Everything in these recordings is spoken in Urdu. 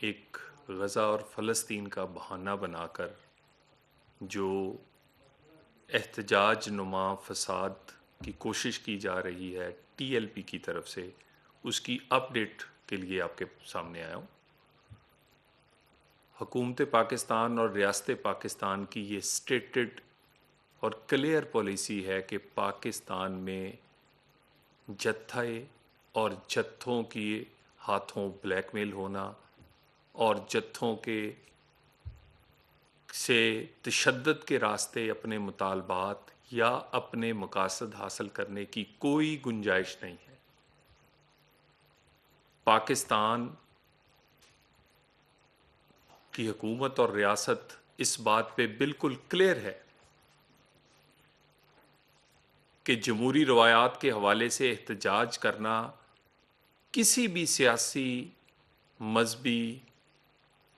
ایک غزہ اور فلسطین کا بہانہ بنا کر جو احتجاج نما فساد کی کوشش کی جا رہی ہے ٹی ایل پی کی طرف سے، اس کی اپڈیٹ کے لیے آپ کے سامنے آیا ہوں۔ حکومت پاکستان اور ریاست پاکستان کی یہ سٹیٹڈ اور کلیئر پالیسی ہے کہ پاکستان میں جتھے اور جتھوں کی ہاتھوں بلیک میل ہونا اور جتھوں کے سے تشدد کے راستے اپنے مطالبات یا اپنے مقاصد حاصل کرنے کی کوئی گنجائش نہیں ہے۔ پاکستان کی حکومت اور ریاست اس بات پہ بالکل کلیئر ہے کہ جمہوری روایات کے حوالے سے احتجاج کرنا کسی بھی سیاسی، مذہبی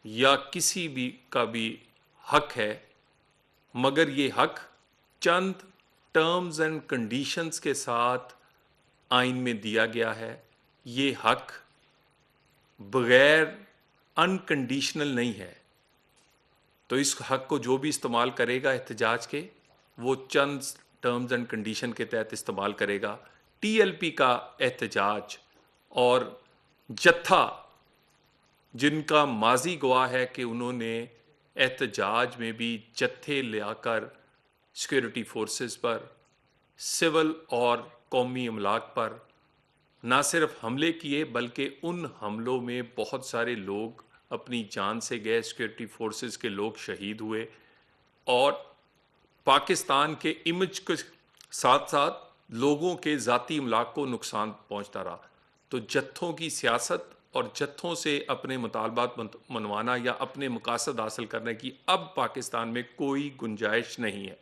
یا کسی بھی کا بھی حق ہے، مگر یہ حق چند ٹرمز اینڈ کنڈیشنز کے ساتھ آئین میں دیا گیا ہے۔ یہ حق بغیر انکنڈیشنل نہیں ہے، تو اس حق کو جو بھی استعمال کرے گا احتجاج کے، وہ چند ٹرمز اینڈ کنڈیشن کے تحت استعمال کرے گا۔ ٹی ایل پی کا احتجاج اور جتھا جن کا ماضی گواہ ہے کہ انہوں نے احتجاج میں بھی جتھے لیا کر سیکورٹی فورسز پر، سول اور قومی املاک پر نہ صرف حملے کیے بلکہ ان حملوں میں بہت سارے لوگ اپنی جان سے گئے، سیکورٹی فورسز کے لوگ شہید ہوئے، اور پاکستان کے امیج کے ساتھ ساتھ لوگوں کے ذاتی املاک کو نقصان پہنچتا رہا۔ تو جتھوں کی سیاست اور جتھوں سے اپنے مطالبات منوانا یا اپنے مقاصد حاصل کرنے کی اب پاکستان میں کوئی گنجائش نہیں ہے۔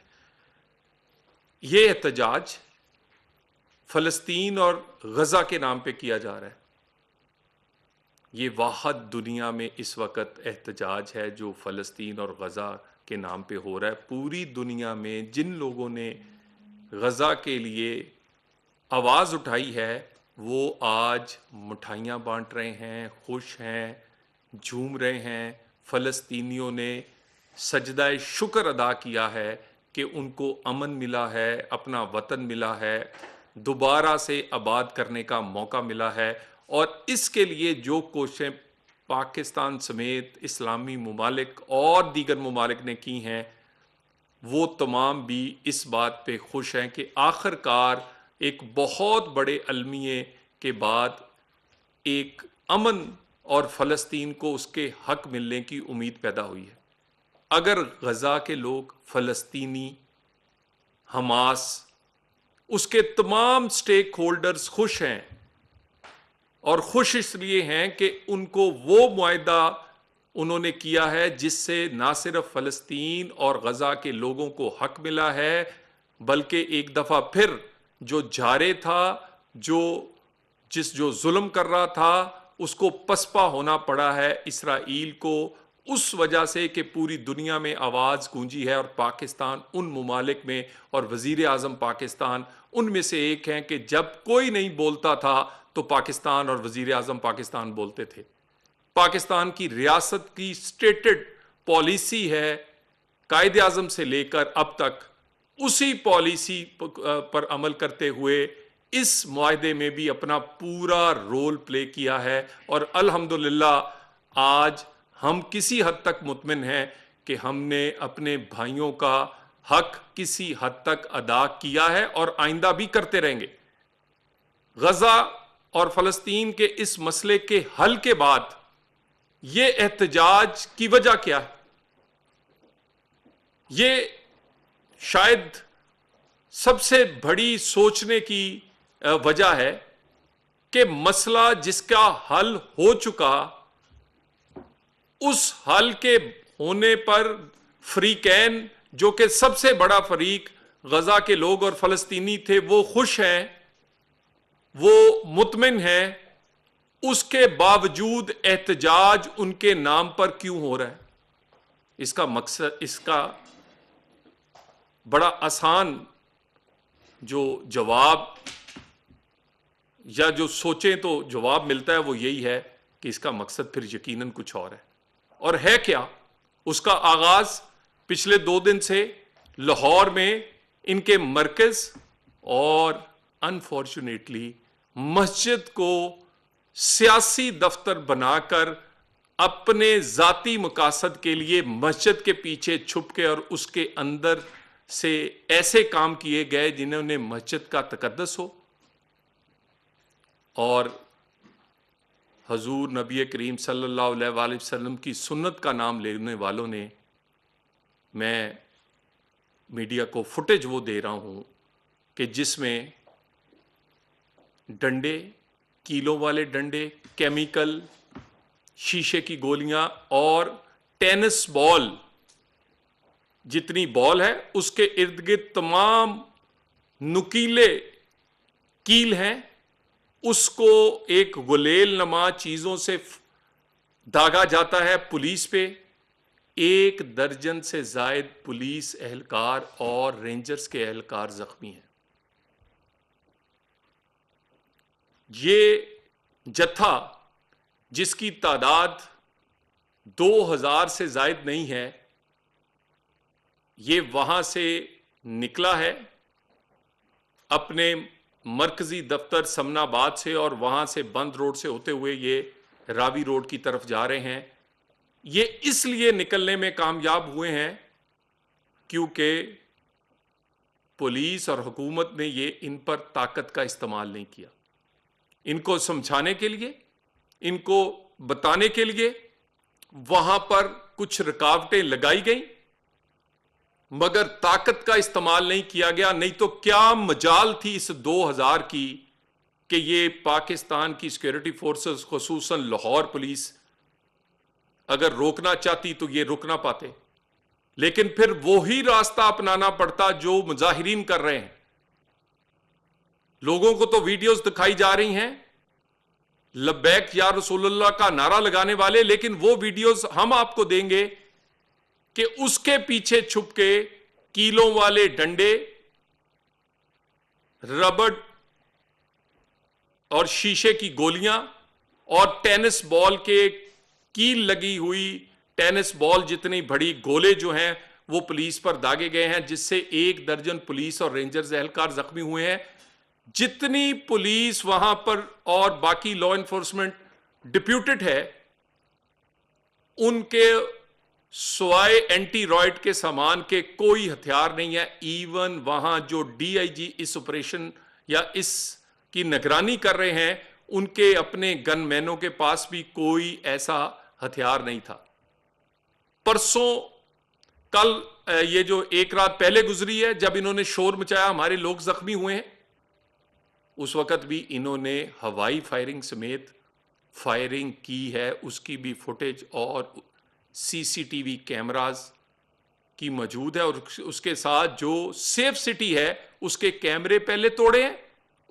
یہ احتجاج فلسطین اور غزہ کے نام پہ کیا جا رہا ہے۔ یہ واحد دنیا میں اس وقت احتجاج ہے جو فلسطین اور غزہ کے نام پہ ہو رہا ہے۔ پوری دنیا میں جن لوگوں نے غزہ کے لیے آواز اٹھائی ہے وہ آج مٹھائیاں بانٹ رہے ہیں، خوش ہیں، جھوم رہے ہیں۔ فلسطینیوں نے سجدہ شکر ادا کیا ہے کہ ان کو امن ملا ہے، اپنا وطن ملا ہے، دوبارہ سے آباد کرنے کا موقع ملا ہے، اور اس کے لیے جو کوششیں پاکستان سمیت اسلامی ممالک اور دیگر ممالک نے کی ہیں، وہ تمام بھی اس بات پہ خوش ہیں کہ آخر کار ایک بہت بڑے المیے کے بعد ایک امن اور فلسطین کو اس کے حق ملنے کی امید پیدا ہوئی ہے۔ اگر غزہ کے لوگ، فلسطینی، حماس، اس کے تمام سٹیک ہولڈرز خوش ہیں، اور خوش اس لیے ہیں کہ ان کو وہ معاہدہ انہوں نے کیا ہے جس سے نہ صرف فلسطین اور غزہ کے لوگوں کو حق ملا ہے، بلکہ ایک دفعہ پھر جو جارے تھا، جو ظلم کر رہا تھا، اس کو پسپا ہونا پڑا ہے اسرائیل کو، اس وجہ سے کہ پوری دنیا میں آواز گونجی ہے، اور پاکستان ان ممالک میں، اور وزیر اعظم پاکستان ان میں سے ایک ہیں کہ جب کوئی نہیں بولتا تھا تو پاکستان اور وزیر اعظم پاکستان بولتے تھے۔ پاکستان کی ریاست کی سٹیٹڈ پالیسی ہے، قائد اعظم سے لے کر اب تک اسی پالیسی پر عمل کرتے ہوئے اس معاہدے میں بھی اپنا پورا رول پلے کیا ہے، اور الحمدللہ آج ہم کسی حد تک مطمئن ہیں کہ ہم نے اپنے بھائیوں کا حق کسی حد تک ادا کیا ہے اور آئندہ بھی کرتے رہیں گے۔ غزہ اور فلسطین کے اس مسئلے کے حل کے بعد یہ احتجاج کی وجہ کیا ہے؟ یہ شاید سب سے بڑی سوچنے کی وجہ ہے کہ مسئلہ جس کا حل ہو چکا، اس حل کے ہونے پر فریقین، جو کہ سب سے بڑا فریق غزہ کے لوگ اور فلسطینی تھے، وہ خوش ہیں، وہ مطمئن ہیں، اس کے باوجود احتجاج ان کے نام پر کیوں ہو رہا ہے؟ اس کا مقصد، اس کا بڑا آسان جو جواب یا جو سوچیں تو جواب ملتا ہے وہ یہی ہے کہ اس کا مقصد پھر یقیناً کچھ اور ہے. اور ہے کیا؟ اس کا آغاز پچھلے 2 دن سے لاہور میں ان کے مرکز اور انفارچونیٹلی مسجد کو سیاسی دفتر بنا کر اپنے ذاتی مقاصد کے لیے مسجد کے پیچھے چھپ کے اور اس کے اندر سے ایسے کام کیے گئے جنہوں نے مسجد کا تقدس ہو. اور حضور نبی کریم صلی اللہ علیہ وآلہ وسلم کی سنت کا نام لینے والوں نے، میں میڈیا کو فوٹیج وہ دے رہا ہوں کہ جس میں ڈنڈے، کیلوں والے ڈنڈے، کیمیکل، شیشے کی گولیاں اور ٹینس بال، جتنی بال ہے اس کے ارد گرد تمام نکیلے کیل ہیں، اس کو ایک غلیل نما چیزوں سے داغا جاتا ہے پولیس پہ. 1 درجن سے زائد پولیس اہلکار اور رینجرز کے اہلکار زخمی ہیں. یہ جتھا جس کی تعداد 2000 سے زائد نہیں ہے، یہ وہاں سے نکلا ہے اپنے مرکزی دفتر سمن آباد سے، اور وہاں سے بند روڈ سے ہوتے ہوئے یہ راوی روڈ کی طرف جا رہے ہیں. یہ اس لیے نکلنے میں کامیاب ہوئے ہیں کیونکہ پولیس اور حکومت نے یہ ان پر طاقت کا استعمال نہیں کیا. ان کو سمجھانے کے لیے، ان کو بتانے کے لیے وہاں پر کچھ رکاوٹیں لگائی گئیں، مگر طاقت کا استعمال نہیں کیا گیا. نہیں تو کیا مجال تھی اس 2000 کی کہ یہ پاکستان کی سیکورٹی فورسز خصوصاً لاہور پولیس اگر روکنا چاہتی تو یہ رک نہ پاتے. لیکن پھر وہی راستہ اپنانا پڑتا جو مظاہرین کر رہے ہیں. لوگوں کو تو ویڈیوز دکھائی جا رہی ہیں لبیک یا رسول اللہ کا نعرہ لگانے والے، لیکن وہ ویڈیوز ہم آپ کو دیں گے کہ اس کے پیچھے چھپ کے کیلوں والے ڈنڈے، ربڑ اور شیشے کی گولیاں اور ٹینس بال کے کیل لگی ہوئی ٹینس بال جتنی بڑی گولے جو ہیں وہ پولیس پر داغے گئے ہیں، جس سے 1 درجن پولیس اور رینجرز اہلکار زخمی ہوئے ہیں. جتنی پولیس وہاں پر اور باقی لا انفورسمنٹ ڈپیوٹڈ ہے، ان کے سوائے اینٹی رائٹ کے سامان کے کوئی ہتھیار نہیں ہے. ایون وہاں جو D I G us operation یا اس کی نگرانی کر رہے ہیں، ان کے اپنے گن مینوں کے پاس بھی کوئی ایسا ہتھیار نہیں تھا. پرسوں کل یہ جو 1 رات پہلے گزری ہے، جب انہوں نے شور مچایا ہمارے لوگ زخمی ہوئے ہیں، اس وقت بھی انہوں نے ہوائی فائرنگ سمیت فائرنگ کی ہے. اس کی بھی فوٹیج اور سی سی ٹی وی کیمراز کی موجود ہے. اور اس کے ساتھ جو سیف سٹی ہے اس کے کیمرے پہلے توڑے ہیں،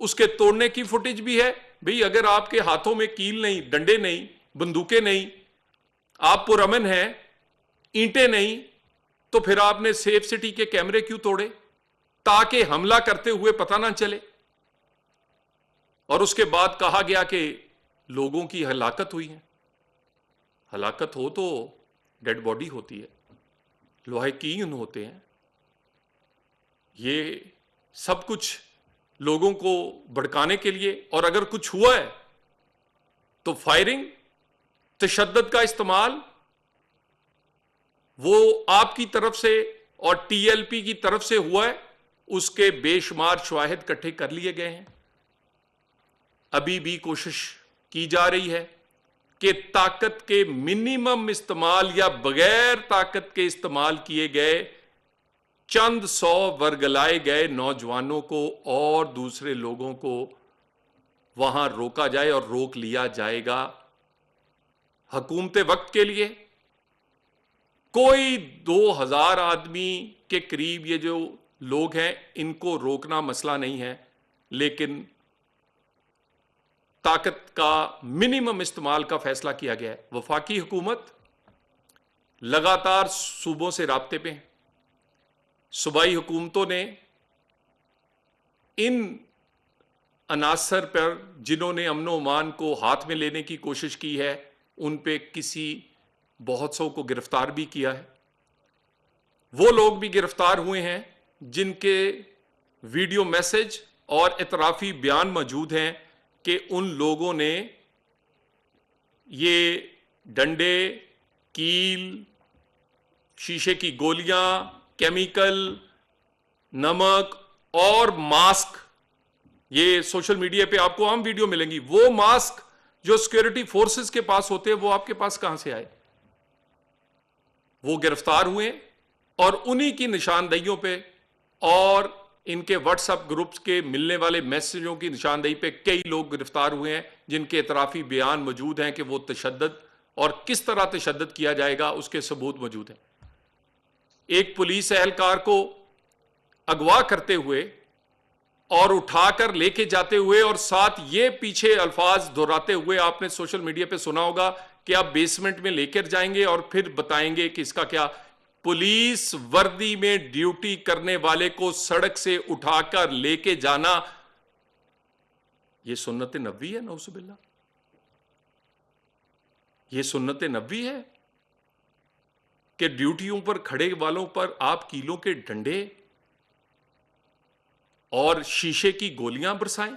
اس کے توڑنے کی فوٹیج بھی ہے. بھئی اگر آپ کے ہاتھوں میں کیل نہیں، ڈنڈے نہیں، بندوقیں نہیں، آپ پرامن ہیں، اینٹیں نہیں، تو پھر آپ نے سیف سٹی کے کیمرے کیوں توڑے؟ تاکہ حملہ کرتے ہوئے پتہ نہ چلے. اور اس کے بعد کہا گیا کہ لوگوں کی ہلاکت ہوئی ہے. ہلاکت ہو تو ڈیڈ باڈی ہوتی ہے، لواحقین ہوتے ہیں. یہ سب کچھ لوگوں کو بھڑکانے کے لیے، اور اگر کچھ ہوا ہے تو فائرنگ، تشدد کا استعمال وہ آپ کی طرف سے اور ٹی ایل پی کی طرف سے ہوا ہے. اس کے بے شمار شواہد اکٹھے کر لیے گئے ہیں. ابھی بھی کوشش کی جا رہی ہے کہ طاقت کے منیمم استعمال یا بغیر طاقت کے استعمال کیے گئے چند 100 ورگلائے گئے نوجوانوں کو اور دوسرے لوگوں کو وہاں روکا جائے، اور روک لیا جائے گا. حکومت وقت کے لیے کوئی 2000 آدمی کے قریب یہ جو لوگ ہیں ان کو روکنا مسئلہ نہیں ہے، لیکن طاقت کا منیمم استعمال کا فیصلہ کیا گیا ہے. وفاقی حکومت لگاتار صوبوں سے رابطے پہ ہیں. صوبائی حکومتوں نے ان عناصر پر جنہوں نے امن و امان کو ہاتھ میں لینے کی کوشش کی ہے ان پہ بہت سو کو گرفتار بھی کیا ہے. وہ لوگ بھی گرفتار ہوئے ہیں جن کے ویڈیو میسج اور اعترافی بیان موجود ہیں کہ ان لوگوں نے یہ ڈنڈے، کیل، شیشے کی گولیاں، کیمیکل، نمک اور ماسک، یہ سوشل میڈیا پہ آپ کو عام ویڈیو ملیں گی، وہ ماسک جو سیکورٹی فورسز کے پاس ہوتے ہیں وہ آپ کے پاس کہاں سے آئے؟ وہ گرفتار ہوئے اور انہی کی نشاندہیوں پہ اور ان کے واٹس ایپ گروپس کے ملنے والے میسجوں کی نشاندہی پہ کئی لوگ گرفتار ہوئے ہیں جن کے اعترافی بیان موجود ہیں کہ وہ تشدد اور کس طرح تشدد کیا جائے گا اس کے ثبوت موجود ہیں. ایک پولیس اہلکار کو اغوا کرتے ہوئے اور اٹھا کر لے کے جاتے ہوئے اور ساتھ یہ پیچھے الفاظ دہراتے ہوئے آپ نے سوشل میڈیا پہ سنا ہوگا کہ آپ بیسمنٹ میں لے کر جائیں گے اور پھر بتائیں گے کہ اس کا کیا. پولیس وردی میں ڈیوٹی کرنے والے کو سڑک سے اٹھا کر لے کے جانا یہ سنت نبوی ہے. نعوذ باللہ، یہ سنت نبوی ہے کہ ڈیوٹیوں پر کھڑے والوں پر آپ کیلوں کے ڈنڈے اور شیشے کی گولیاں برسائیں.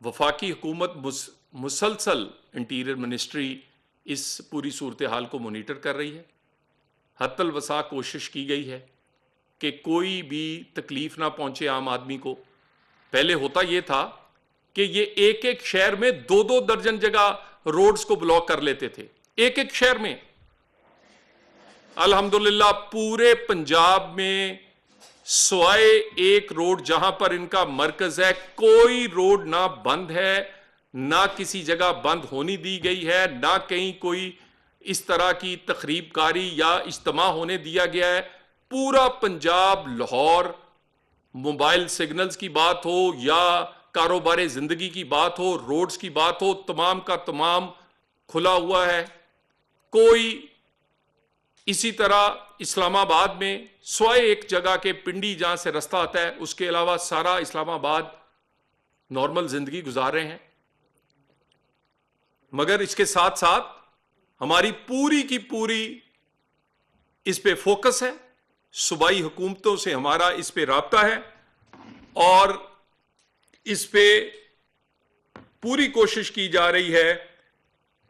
وفاقی حکومت مسلسل انٹیریئر منسٹری اس پوری صورتحال کو مانیٹر کر رہی ہے. حتی الوسع کوشش کی گئی ہے کہ کوئی بھی تکلیف نہ پہنچے عام آدمی کو. پہلے ہوتا یہ تھا کہ یہ ایک ایک شہر میں 2-2 درجن جگہ روڈز کو بلاک کر لیتے تھے، ایک ایک شہر میں. الحمدللہ پورے پنجاب میں سوائے ایک روڈ جہاں پر ان کا مرکز ہے کوئی روڈ نہ بند ہے، نہ کسی جگہ بند ہونی دی گئی ہے، نہ کہیں کوئی اس طرح کی تخریب کاری یا اجتماع ہونے دیا گیا ہے. پورا پنجاب، لاہور، موبائل سگنلز کی بات ہو یا کاروبار زندگی کی بات ہو، روڈز کی بات ہو، تمام کا تمام کھلا ہوا ہے. کوئی اسی طرح اسلام آباد میں سوائے ایک جگہ کے پنڈی جہاں سے رستہ آتا ہے اس کے علاوہ سارا اسلام آباد نارمل زندگی گزار رہے ہیں. مگر اس کے ساتھ ساتھ ہماری پوری کی پوری اس پہ فوکس ہے، صوبائی حکومتوں سے ہمارا اس پہ رابطہ ہے اور اس پہ پوری کوشش کی جا رہی ہے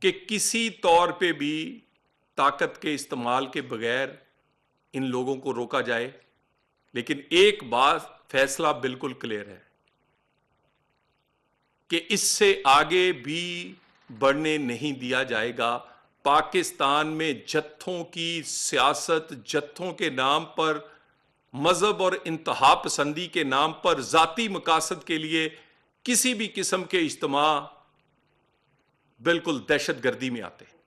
کہ کسی طور پہ بھی طاقت کے استعمال کے بغیر ان لوگوں کو روکا جائے. لیکن ایک بات فیصلہ بالکل کلیئر ہے کہ اس سے آگے بھی بڑھنے نہیں دیا جائے گا. پاکستان میں جتھوں کی سیاست، جتھوں کے نام پر، مذہب اور انتہا پسندی کے نام پر ذاتی مقاصد کے لیے کسی بھی قسم کے اجتماع بالکل دہشت گردی میں آتے ہیں.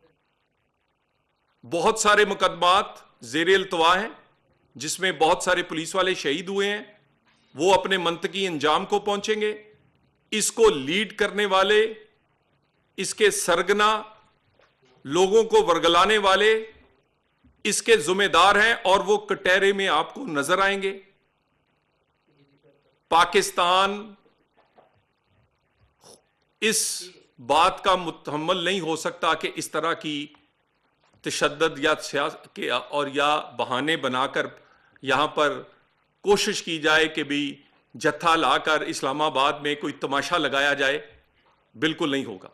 بہت سارے مقدمات زیر التوا ہیں جس میں بہت سارے پولیس والے شہید ہوئے ہیں، وہ اپنے منطقی انجام کو پہنچیں گے. اس کو لیڈ کرنے والے، اس کے سرگنا، لوگوں کو ورگلانے والے اس کے ذمہ دار ہیں اور وہ کٹہرے میں آپ کو نظر آئیں گے. پاکستان اس بات کا متحمل نہیں ہو سکتا کہ اس طرح کی تشدد یا بہانے بنا کر یہاں پر کوشش کی جائے کہ بھی جتھا لا کر اسلام آباد میں کوئی تماشا لگایا جائے. بالکل نہیں ہوگا.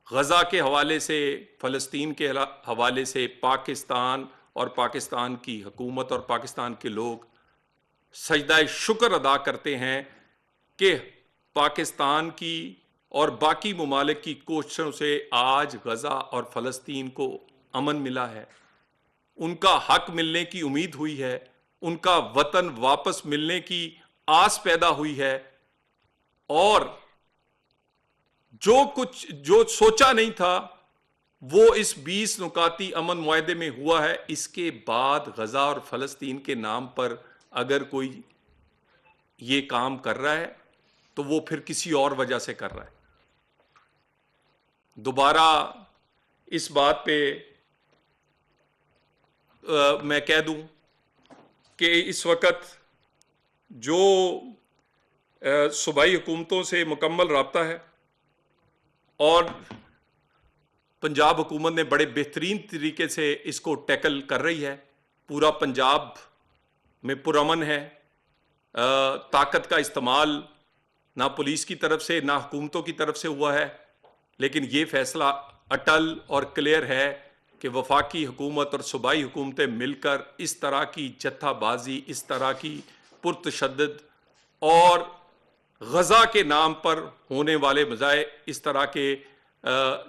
غزہ کے حوالے سے، فلسطین کے حوالے سے پاکستان اور پاکستان کی حکومت اور پاکستان کے لوگ سجدہ شکر ادا کرتے ہیں کہ پاکستان کی اور باقی ممالک کی کوششوں سے آج غزہ اور فلسطین کو امن ملا ہے، ان کا حق ملنے کی امید ہوئی ہے، ان کا وطن واپس ملنے کی آس پیدا ہوئی ہے. اور جو سوچا نہیں تھا وہ اس 20 نکاتی امن معاہدے میں ہوا ہے. اس کے بعد غزہ اور فلسطین کے نام پر اگر کوئی یہ کام کر رہا ہے تو وہ پھر کسی اور وجہ سے کر رہا ہے. دوبارہ اس بات پہ میں کہہ دوں کہ اس وقت جو صوبائی حکومتوں سے مکمل رابطہ ہے، اور پنجاب حکومت نے بڑے بہترین طریقے سے اس کو ٹیکل کر رہی ہے. پورا پنجاب میں پرامن ہے. طاقت کا استعمال نہ پولیس کی طرف سے نہ حکومتوں کی طرف سے ہوا ہے، لیکن یہ فیصلہ اٹل اور کلیئر ہے کہ وفاقی حکومت اور صوبائی حکومتیں مل کر اس طرح کی جتھا بازی، اس طرح کی پرتشدد اور غزہ کے نام پر ہونے والے اس طرح کے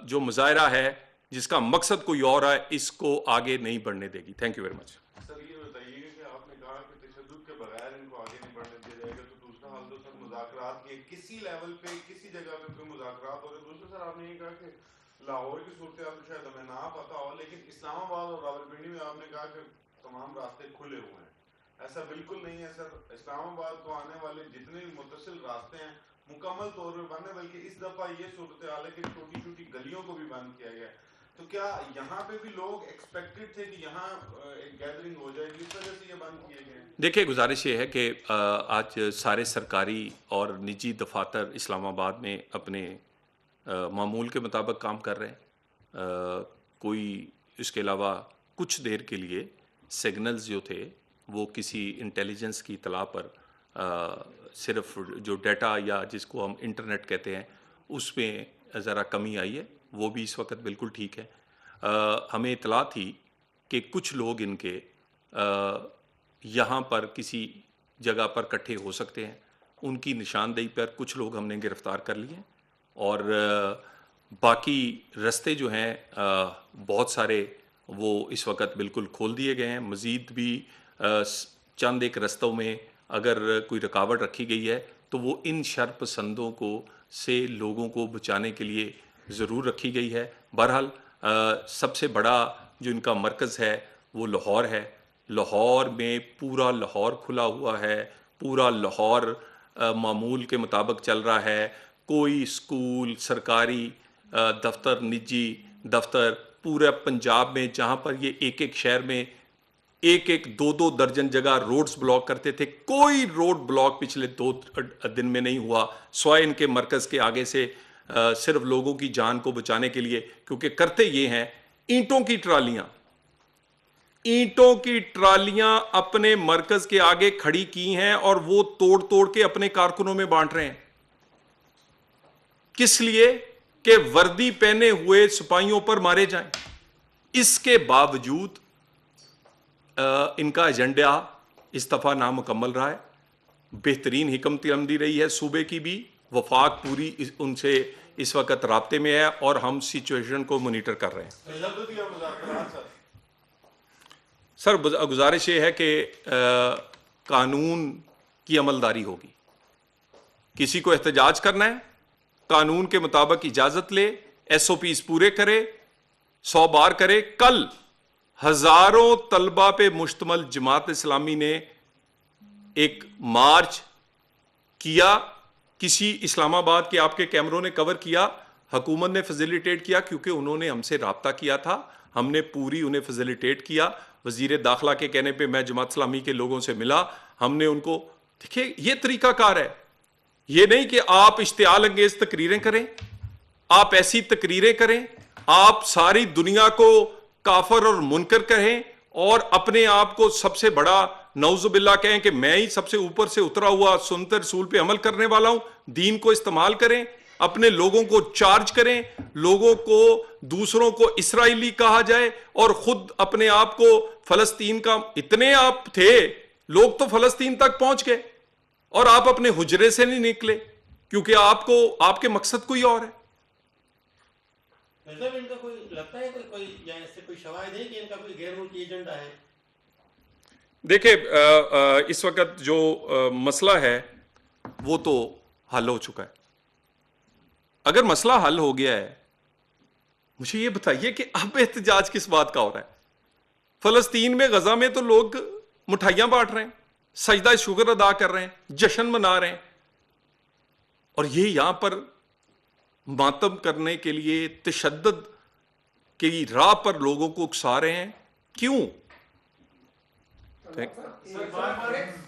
جو مظاہرہ ہے جس کا مقصد کوئی اور ہے، اس کو آگے نہیں بڑھنے دے گی. Thank you very much. Sir یہ بتائیے کہ آپ نے کہا کہ تشدد کے بغیر ان کو آگے نہیں بڑھنے دیا جائے گا، تو دوسرا حال تو سر مذاکرات کے کسی لیول پہ کسی جگہ پہ کوئی مذاکرات ہو رہے. دوسرا سر آپ نے یہ کہا کہ لاہور کی صورتحال شاید ہمیں نہ پتا ہو، لیکن اسلام آباد اور راولپنڈی میں آپ نے کہا کہ تمام راستے کھلے ہوئے ہیں. ایسا بالکل نہیں ہے سر. اسلام آباد کو آنے والے جتنے بھی متصل راستے ہیں مکمل طور پہ بند ہے، بلکہ اس دفعہ یہ صورتحال ہے کہ چھوٹی چھوٹی گلیوں کو بھی بند کیا گیا ہے. تو کیا یہاں پہ بھی لوگ ایکسپیکٹڈ تھے کہ یہاں ایک گیدرنگ ہو جائے گی، اس وجہ سے یہ بند کیے گئے ہیں؟ دیکھیں، گزارش یہ ہے کہ آج سارے سرکاری اور نجی دفاتر اسلام آباد میں اپنے معمول کے مطابق کام کر رہے ہیں. کوئی اس کے علاوہ کچھ دیر کے لیے سگنلز جو تھے وہ کسی انٹیلیجنس کی اطلاع پر صرف جو ڈیٹا یا جس کو ہم انٹرنیٹ کہتے ہیں اس میں ذرا کمی آئی ہے، وہ بھی اس وقت بالکل ٹھیک ہے. ہمیں اطلاع تھی کہ کچھ لوگ ان کے یہاں پر کسی جگہ پر اکٹھے ہو سکتے ہیں. ان کی نشاندہی پر کچھ لوگ ہم نے گرفتار کر لیے، اور باقی رستے جو ہیں بہت سارے وہ اس وقت بالکل کھول دیے گئے ہیں. مزید بھی چند ایک رستوں میں اگر کوئی رکاوٹ رکھی گئی ہے تو وہ ان شر پسندوں کو سے لوگوں کو بچانے کے لیے ضرور رکھی گئی ہے. بہرحال سب سے بڑا جو ان کا مرکز ہے وہ لاہور ہے. لاہور میں پورا لاہور کھلا ہوا ہے، پورا لاہور معمول کے مطابق چل رہا ہے. کوئی اسکول، سرکاری دفتر، نجی دفتر پورے پنجاب میں جہاں پر یہ ایک ایک شہر میں ایک ایک دو دو درجن جگہ روڈز بلاک کرتے تھے، کوئی روڈ بلاک پچھلے 2 دن میں نہیں ہوا، سوائے ان کے مرکز کے آگے سے صرف لوگوں کی جان کو بچانے کے لیے. کیونکہ کرتے یہ ہیں، اینٹوں کی ٹرالیاں اپنے مرکز کے آگے کھڑی کی ہیں اور وہ توڑ توڑ کے اپنے کارکنوں میں بانٹ رہے ہیں. کس لیے؟ کہ وردی پہنے ہوئے سپاہیوں پر مارے جائیں. اس کے باوجود ان کا ایجنڈا اس دفعہ نامکمل رہا ہے. بہترین حکمت عملی رہی ہے صوبے کی بھی. وفاق پوری ان سے اس وقت رابطے میں ہے اور ہم سچویشن کو مانیٹر کر رہے ہیں. سر گزارش یہ ہے کہ قانون کی عملداری ہوگی. کسی کو احتجاج کرنا ہے قانون کے مطابق اجازت لے، ایس او پیز پورے کرے، 100 بار کرے. کل ہزاروں طلبہ پہ مشتمل جماعت اسلامی نے ایک مارچ کیا. کسی اسلام آباد کے آپ کے کیمروں نے کور کیا، حکومت نے فیسیلیٹیٹ کیا کیونکہ انہوں نے ہم سے رابطہ کیا تھا. ہم نے پوری انہیں فیسیلیٹیٹ کیا. وزیر داخلہ کے کہنے پہ میں جماعت اسلامی کے لوگوں سے ملا. ہم نے ان کو دیکھیں، یہ طریقہ کار ہے. یہ نہیں کہ آپ اشتعال انگیز تقریریں کریں، آپ ایسی تقریریں کریں، آپ ساری دنیا کو کافر اور منکر کہیں اور اپنے آپ کو سب سے بڑا نعوذ باللہ کہیں کہ میں ہی سب سے اوپر سے اترا ہوا سنت رسول پہ عمل کرنے والا ہوں. دین کو استعمال کریں، اپنے لوگوں کو چارج کریں، لوگوں کو دوسروں کو اسرائیلی کہا جائے اور خود اپنے آپ کو فلسطین کا. اتنے آپ تھے، لوگ تو فلسطین تک پہنچ گئے اور آپ اپنے حجرے سے نہیں نکلے کیونکہ آپ کے مقصد کوئی اور ہے. ان کا کوئی لگتا ہے کوئی یا اس سے کوئی شواہد ہے کہ ان کا کوئی غیر ملکی ایجنڈا ہے؟ دیکھیں، اس وقت جو مسئلہ ہے وہ تو حل ہو چکا ہے. اگر مسئلہ حل ہو گیا ہے، مجھے یہ بتائیے کہ اب احتجاج کس بات کا ہو رہا ہے؟ فلسطین میں، غزہ میں تو لوگ مٹھائیاں بانٹ رہے ہیں، سجدہ شکر ادا کر رہے ہیں، جشن منا رہے ہیں، اور یہ یہاں پر ماتم کرنے کے لیے تشدد کی راہ پر لوگوں کو اکسا رہے ہیں. کیوں؟